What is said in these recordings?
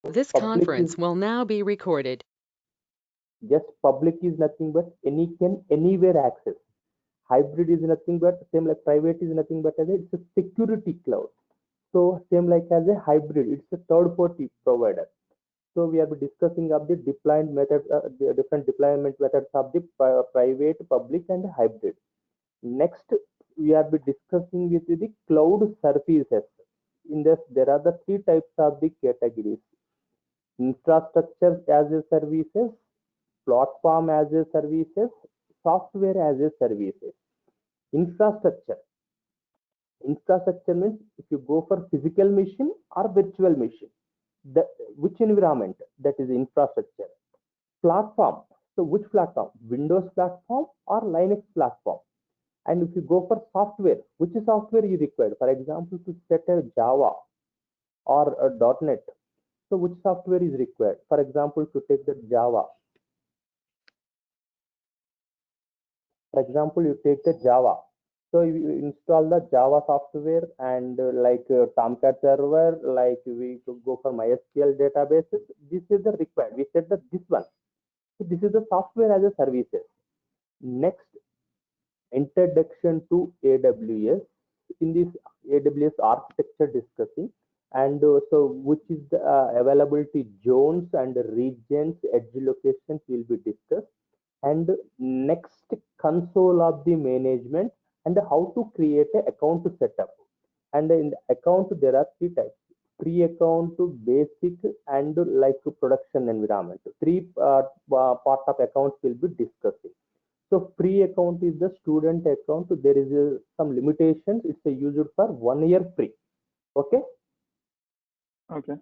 This Public is conference will now be recorded. just public is nothing but any can anywhere access. Hybrid is nothing but same like private is nothing but as it's a security cloud. So same like as a hybrid, it's a third party provider. So we are discussing of the deployment method, the different deployment methods of the private, public, and hybrid. Next, we are be discussing with the cloud services. In this, there are the three types of the categories: infrastructure as a services, platform as a services, software as a services. Infrastructure. Infrastructure means if you go for physical machine or virtual machine, the, which environment that is infrastructure. Platform. So which platform? Windows platform or Linux platform? And if you go for software, which software you require? For example, to set a Java or a .NET. So which software is required? For example, to take the Java. For example, you take the Java. So you install the Java software and Tomcat server, like we could go for MySQL databases. This is the required. We said that this one. So this is the software as a services. Next, introduction to AWS. In this AWS architecture discussing, and so which is the availability zones and regions, edge locations will be discussed. And next, console of the management and how to create an account setup. And in the account there are three types: free account, basic, and like production environment. Three part of accounts will be discussing. So free account is the student account. There is some limitations. It's used for 1 year free. Okay. Okay.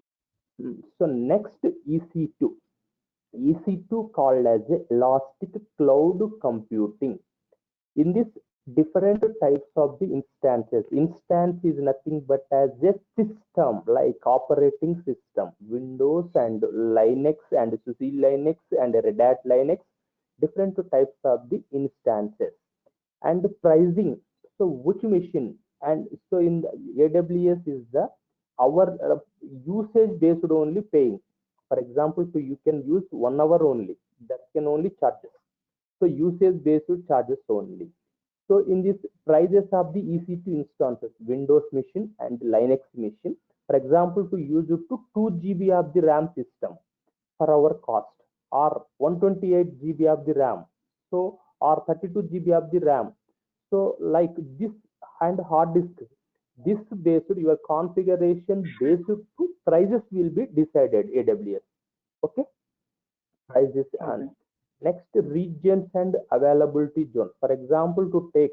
So next, EC2. EC2 called as Elastic Cloud Computing. In this, different types of the instances. Instance is nothing but as a system, like operating system, Windows and Linux and SUSE Linux and Red Hat Linux. Different types of the instances. And pricing, so which machine? And so in the AWS is the our usage based only paying. For example, so you can use 1 hour only, that can only charges. So usage based charges only. So in this prices of the EC2 instances, Windows machine and Linux machine, for example, to use it to 2 GB of the RAM system for our cost, or 128 GB of the RAM, so or 32 GB of the RAM. So like this, and hard disk, this based your configuration based to prices will be decided AWS. Okay, prices. And Okay. next, regions and availability zone. For example, to take,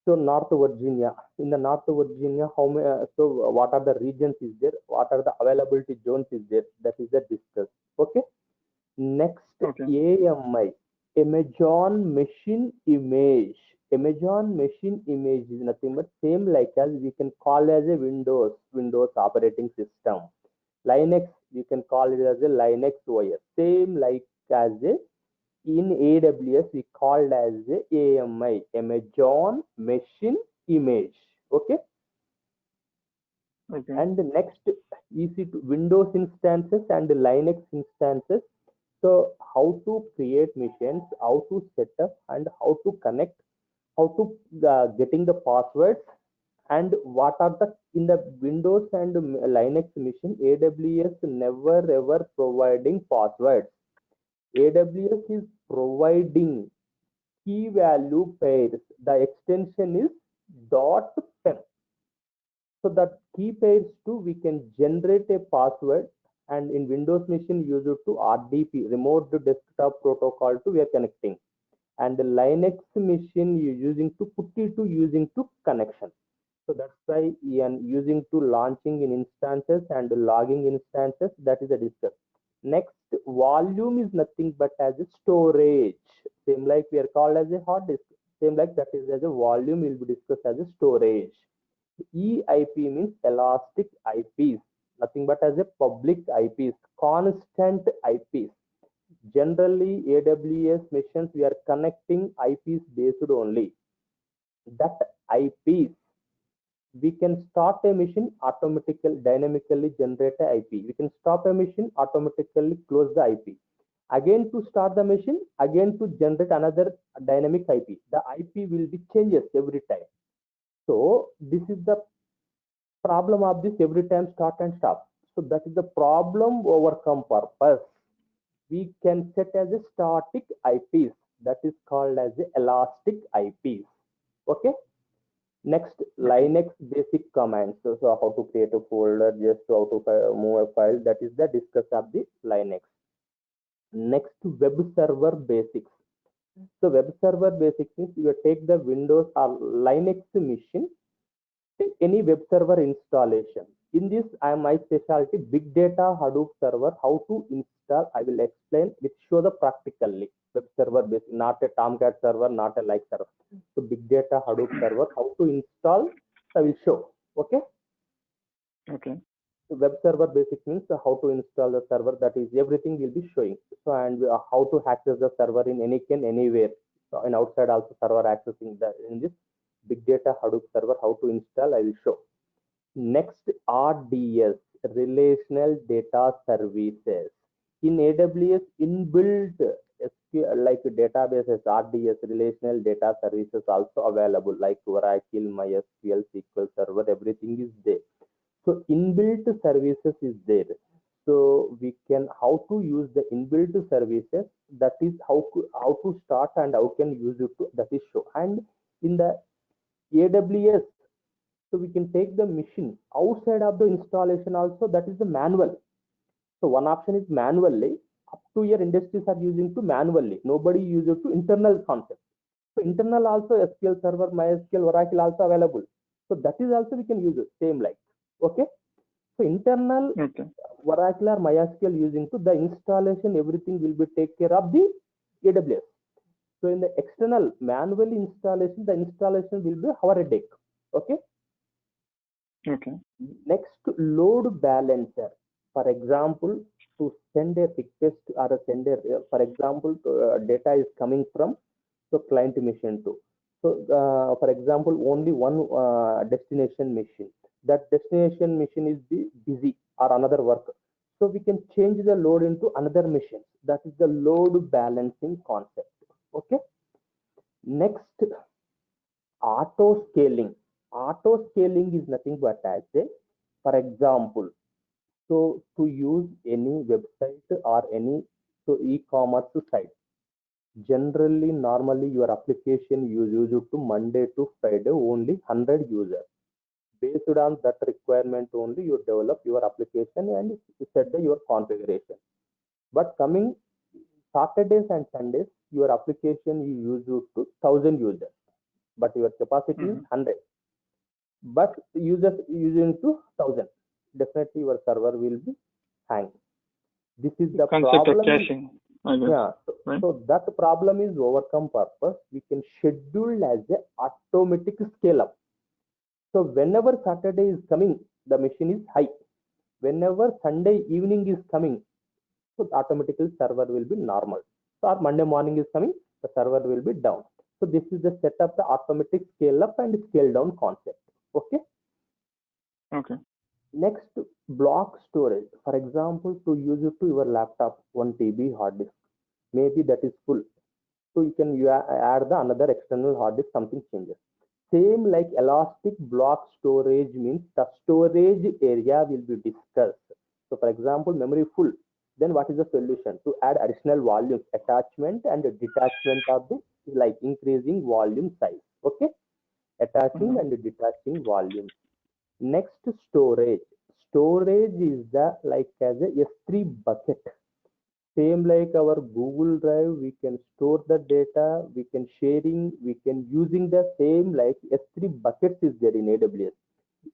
so North Virginia, in the North Virginia, how many, so what are the regions is there? What are the availability zones is there? That is the discuss. Okay. Next, Okay. AMI, Amazon Machine Image. Amazon Machine Image is nothing but same like as we can call as a Windows operating system. Linux, you can call it as a Linux OS. Same like as a in AWS, we called as a AMI, Amazon Machine Image. Okay. Okay. And the next, EC2 Windows instances and Linux instances. So how to create machines, how to set up, and how to connect, how to getting the passwords, and what are the in the Windows and Linux machine. AWS never ever providing passwords. AWS is providing key value pairs. The extension is .pem. So that key pairs too, we can generate a password, and in Windows machine use it to RDP, remote desktop protocol to we are connecting. And the Linux machine you using to put it to using to connection. So that's why Ian using to launching in instances and logging instances, that is a discuss. Next, volume is nothing but as a storage. Same like we are called as a hard disk. Same like that is as a volume will be discussed as a storage. EIP means elastic IPs, nothing but as a public IPs, constant IPs. Generally, AWS machines we are connecting IPs based only. That IPs We can start a machine, automatically, dynamically generate a IP. We can stop a machine, automatically close the IP. Again to start the machine, again to generate another dynamic IP. The IP will be changes every time. So this is the problem of this every time start and stop. So that is the problem overcome purpose. We can set as a static IPs, that is called as the elastic IPs. Okay. Next, Okay. Linux basic commands. So how to create a folder, just how to move a file. That is the discuss of the Linux. Next, web server basics. So web server basics means you take the Windows or Linux machine, take any web server installation. In this, my specialty big data Hadoop server. How to install? I will explain. It show the practically web server basic, not a Tomcat server, not a like server. So big data Hadoop server. How to install? I will show. Okay. Okay. So web server basic means how to install the server. That is everything will be showing. So and how to access the server in any can anywhere. So and outside also server accessing the in this big data Hadoop server. How to install? I will show. Next, RDS, Relational Data Services. In AWS, inbuilt like databases, RDS, Relational Data Services also available, like Oracle, MySQL, SQL Server, everything is there. So inbuilt services is there. So we can how to use the inbuilt services. That is how to start and how can use it. That is show. And in the AWS, so we can take the machine outside of the installation also. That is the manual. So one option is manually. Up to your industries are using to manually. Nobody uses to internal concept. So internal also SQL Server, MySQL, Oracle also available. So that is also we can use it same like. Okay. So internal Okay. Oracle or MySQL using to the installation, everything will be take care of the AWS. So in the external manual installation, the installation will be our headache. Okay. Okay. Next, load balancer. For example, to send a request or a sender, for example, data is coming from the client machine too. So, for example, only one destination machine. That destination machine is busy or another work. So we can change the load into another machine. That is the load balancing concept. Okay. Next, auto scaling. Auto scaling is nothing but as a, for example, so to use any website or any so e-commerce site, generally normally your application you use it to Monday to Friday only 100 users. Based on that requirement only you develop your application and you set your configuration. But coming Saturdays and Sundays, your application you use it to 1000 users, but your capacity is Mm-hmm. 100. But users using to 1000, definitely your server will be hang. This is the Concept of problem is, caching, I guess, yeah. So, right? so that problem is overcome purpose. We can schedule as a automatic scale up. So whenever Saturday is coming, the machine is high. Whenever Sunday evening is coming, so the automatically server will be normal. So or Monday morning is coming, the server will be down. So this is the setup, the automatic scale up and scale down concept. Okay. Okay. Next, block storage. For example, to use it to your laptop, 1 TB hard disk. Maybe that is full. So you add the another external hard disk, something changes. Same like elastic block storage means the storage area will be discussed. So for example, memory full. Then what is the solution? To add additional volumes, attachment and detachment of the like increasing volume size. Okay, attaching Mm-hmm. and detaching volumes. Next, storage. Storage is the like as a S3 bucket. Same like our Google Drive, we can store the data, we can sharing, we can using the same like S3 buckets is there in AWS.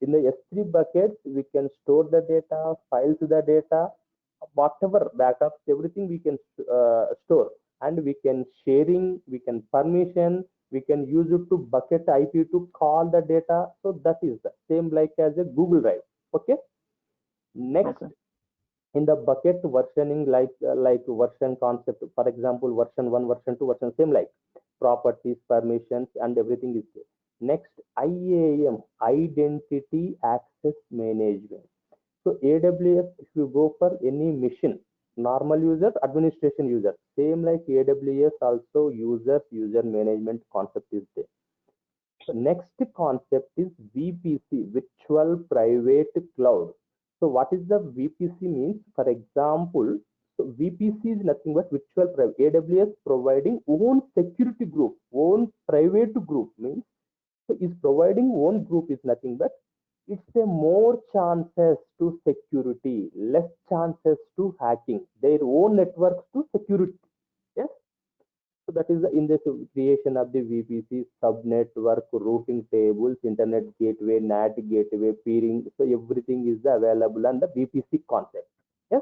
In the S3 buckets, we can store the data, files the data, whatever backups, everything we can store, and we can sharing, we can permission, we can use it to bucket IP to call the data. So that is the same like as a Google Drive. Okay. Next, Okay. in the bucket versioning like version concept, for example version 1, version 2, version same like properties, permissions and everything is there. Next, IAM, Identity Access Management. So AWS, if you go for any mission, normal user, administration user, same like AWS also user management concept is there. So next concept is VPC, Virtual Private Cloud. So what is the VPC means? For example, so VPC is nothing but virtual private. AWS providing own security group, own private group means, so is providing own group is nothing but it's a more chances to security, less chances to hacking, their own networks to security. Yes. So that is the in the creation of the VPC, subnetwork, routing tables, internet gateway, NAT gateway, peering. So everything is available on the VPC concept. Yes.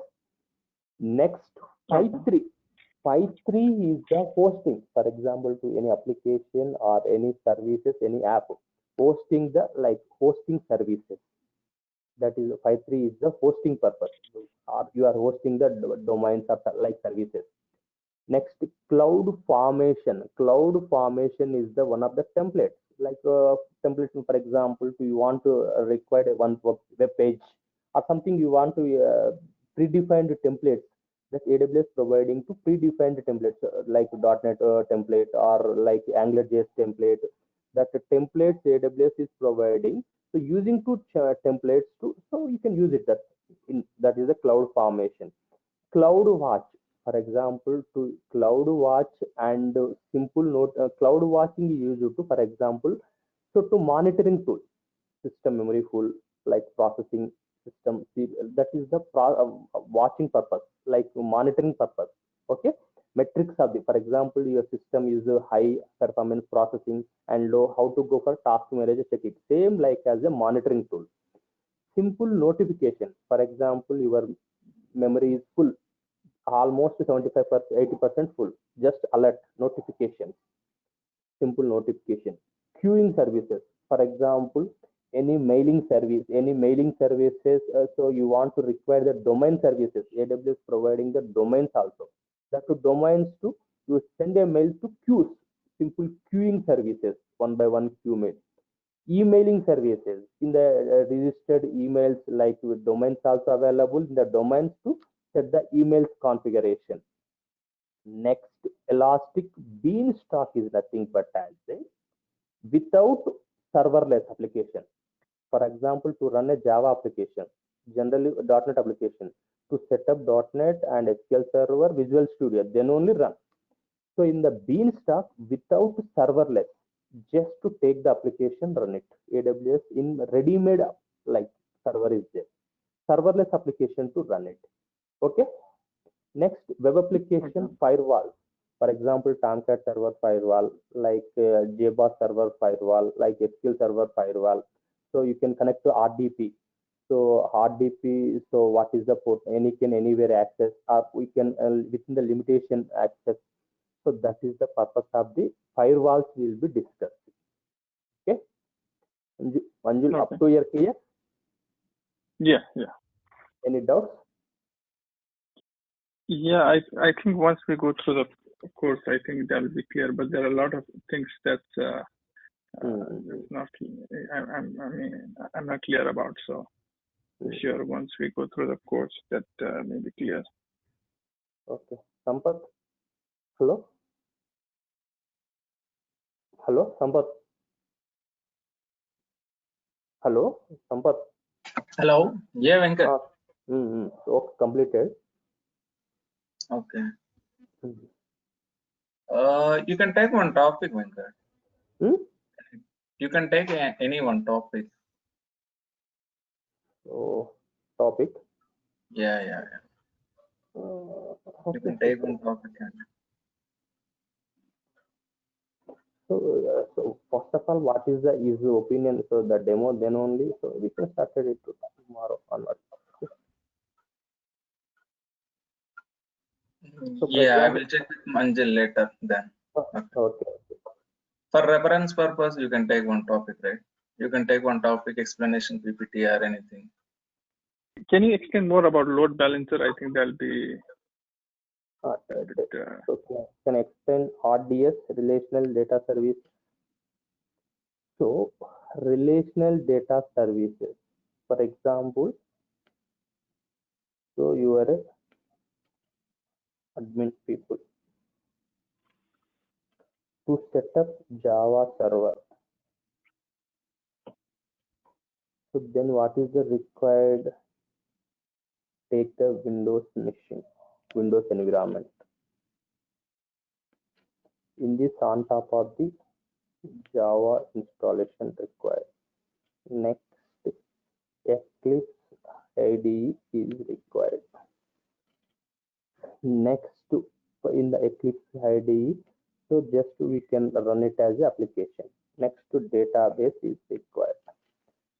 Next, Okay. 5.3. 5.3 is the hosting. For example, to any application or any services, any app, hosting the like hosting services. That is 5.3 is the hosting purpose. Or you are hosting the domains or like services. Next, cloud formation. Cloud formation is the one of the templates. Like template, for example, you want to require one web page or something you want to predefined templates that AWS providing to predefined templates like .NET template or like AngularJS template. That templates AWS is providing. So using two templates to so you can use it. That is the cloud formation. Cloud watch, for example, to cloud watch and simple note cloud watching is used to, for example, so to monitoring tool, system memory full, like processing system, that is the watching purpose, like monitoring purpose. Okay, metrics of the, for example, your system is high performance processing and low, how to go for task manager check it, same like as a monitoring tool. Simple notification, for example, your memory is full, almost 75% 80% full, just alert notification, simple notification. Queuing services, for example, any mailing services, so you want to require the domain services, AWS providing the domains also, that to domains to you send a mail to queues, simple queuing services, one by one queue mail. Emailing services, in the registered emails, like with domains also available in the domains to set the emails configuration. Next, Elastic Beanstalk is nothing but as a without serverless application. For example, to run a Java application, generally .NET application, to set up .NET and SQL Server, Visual Studio, then only run. So in the Beanstalk, without serverless, just to take the application, run it. AWS in ready-made like server is there. Serverless application to run it. Okay. Next, web application firewall. For example, Tomcat server firewall, like JBoss server firewall, like SQL server firewall. So you can connect to RDP. So RDP, so what is the port? Any can anywhere access, or we can within the limitation access. So that is the purpose of the firewalls will be discussed. Okay, Manjul, Okay. up to your clear? Yeah, yeah. Any doubts? Yeah, I think once we go through the course, I think that will be clear. But there are a lot of things that it's not. I'm not clear about. So sure, once we go through the course, that may be clear. Okay, Sampath. Hello. Hello, Sampath. Hello, Sampath. Hello. Yeah, Venkat. So completed. Okay. You can take one topic, Venkat. You can take any one topic. So topic. Yeah. Okay. You can take one topic. So first of all, what is the opinion? So the demo, then only. So we can start it tomorrow onwards. So yeah, I will check with Manjil later then. Okay. For reference purpose, you can take one topic, right? You can take one topic, explanation, PPT or anything. Can you explain more about load balancer? I think that'll be. So can I explain RDS, Relational Data Service? So relational data services, for example, so you are a admin people to set up Java server. So then what is the required? Take the Windows machine, Windows environment. In this, on top of the Java installation required. Next, Eclipse IDE is required. Next, in the Eclipse IDE, so just we can run it as an application. Next, database is required.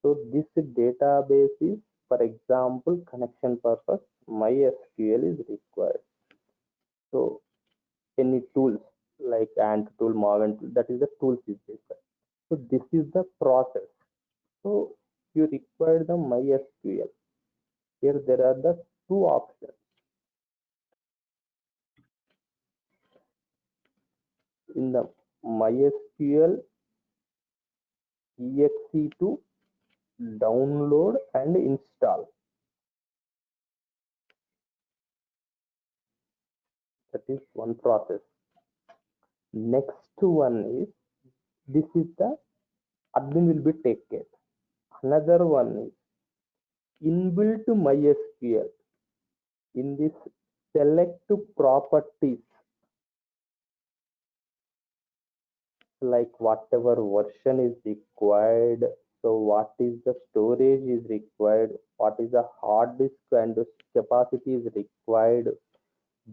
So this database is, for example, connection purpose, MySQL is required. So any tools like Ant tool, Maven tool, that is the tools is required. So this is the process. So you require the MySQL. Here there are the two options. In the MySQL exe to download and install. That is one process. Next one is, this is the admin will be take care. Another one is inbuilt MySQL. In this select properties, like whatever version is required, so what is the storage is required, what is the hard disk and capacity is required,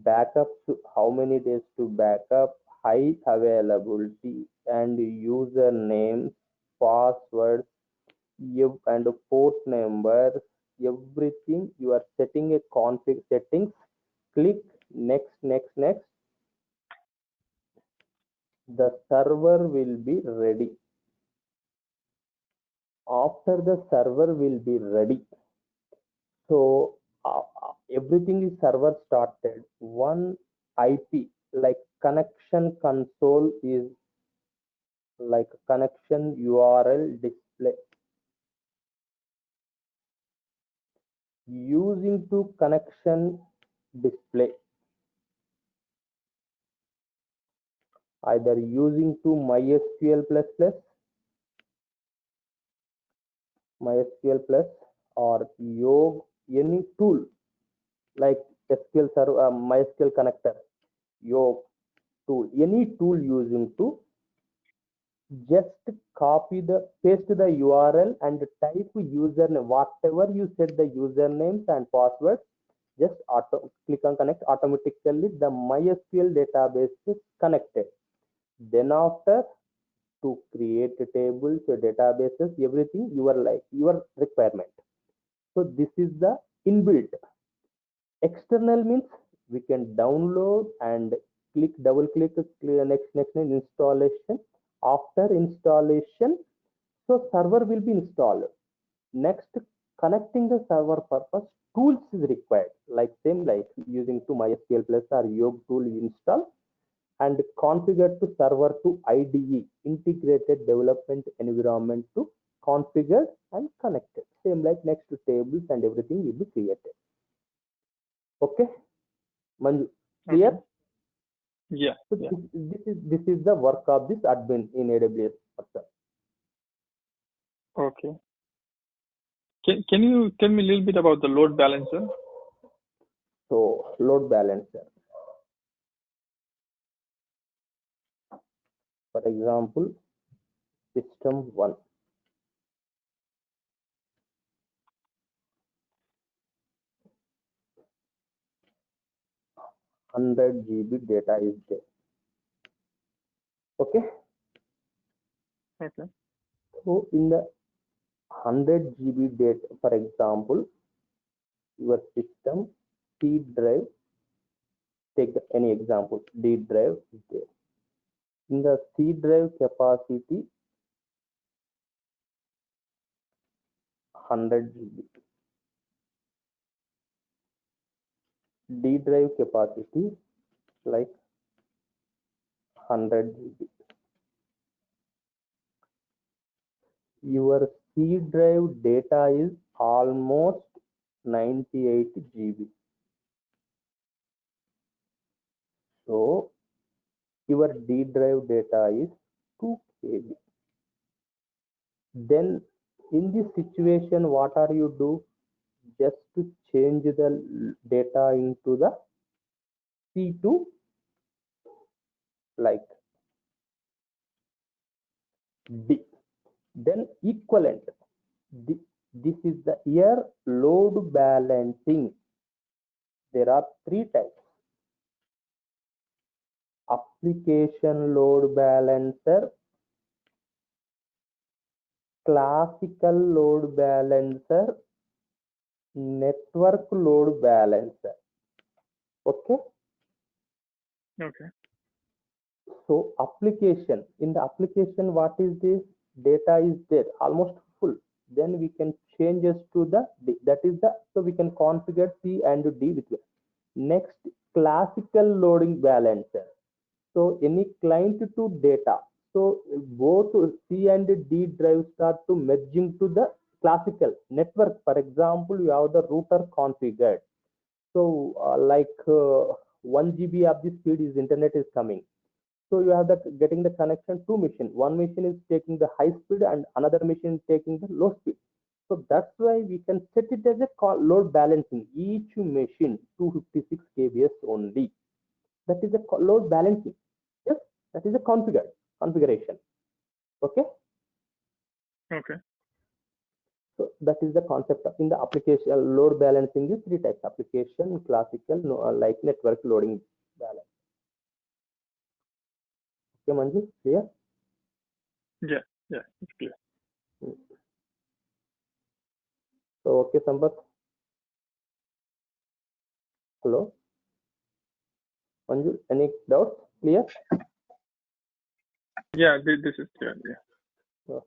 backups, how many days to backup, high availability and username, password, and port number, everything you are setting a config settings. Click next. The server will be ready. After the server will be ready, so everything is server started. One IP like connection console is like connection URL display. Using to connection display, either using to MySQL plus or Yog, any tool like SQL server, MySQL connector, Yog tool, any tool using to just paste the URL and type username, whatever you set the usernames and passwords, just click on connect, automatically the MySQL database is connected. Then after, to create tables, databases, everything your requirement. So this is the inbuilt. External means we can download and double click next installation. After installation, so server will be installed. Next, connecting the server purpose, tools is required, like same like using to MySQL plus or Yog tool install and configure to server to IDE, integrated development environment to configured and connected. Same like next to tables and everything will be created. Okay, Manju, clear? Okay. Yeah. So Yeah. this is the work of this admin in AWS. Okay. Can you tell me a little bit about the load balancer? So load balancer. For example, system 1. GB data is there. Okay. Okay. So in the 100 GB data, for example, your system C drive, take any example, D drive is there. In the C drive capacity, 100 GB. D drive capacity like 100 GB. your C drive data is almost 98 GB. So your D drive data is 2 KB. Then in this situation, what are you do? Just to change the data into the C2, like D. Then equivalent. This is the here load balancing. There are three types: application load balancer, classical load balancer, network load balancer. Okay. Okay. So application, in the application, what is this? Data is there almost full. Then we can change us to the D. That is the, so we can configure C and D with it. Next, classical loading balancer. So any client to data. So both C and D drives start to merging to the classical network. For example, you have the router configured. So like 1 GB of the speed is internet is coming. So you have the getting the connection to machine. One machine is taking the high speed and another machine is taking the low speed. So that's why we can set it as a load balancing. Each machine 256 kbs only. That is a load balancing. Yes, that is a configuration. Okay. Okay. So that is the concept of in the application load balancing is three types: application, classical, like network loading balance. Okay, Manju, clear? Yeah. Yeah. It's clear. So okay, Sampath. Hello. Manju, any doubts? Clear? Yeah. This is clear. Yeah.